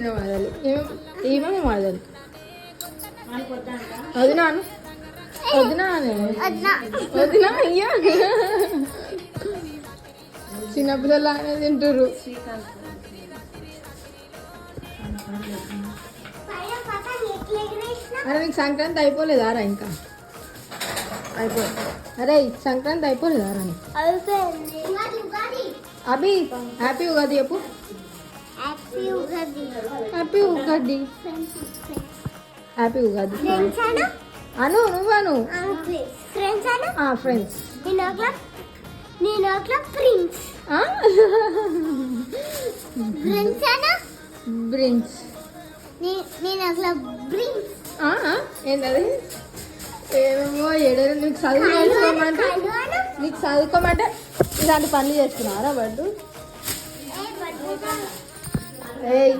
ఈయన మరదలు ఈమె మరదలు వదినాను వదినా అయ్యా చిన్నపిల్లలు ఆయన తింటారు. అరే నీకు సంక్రాంతి అయిపోలేదారా ఇంకా అరే సంక్రాంతి అయిపోలేదారా అభి హ్యాపీ ఉగాది చెప్పు. హ్యాపీ ఉగాది హ్యాపీ ఉగాది అను నువ్వను ఫ్రెండ్స్ బ్రింగ్స్ ఏంటది ఏమేమో ఏడేదో నీకు చదువుకోమంటే ఇలాంటి పనులు చేస్తున్నారా బడ్డు. ఏయ్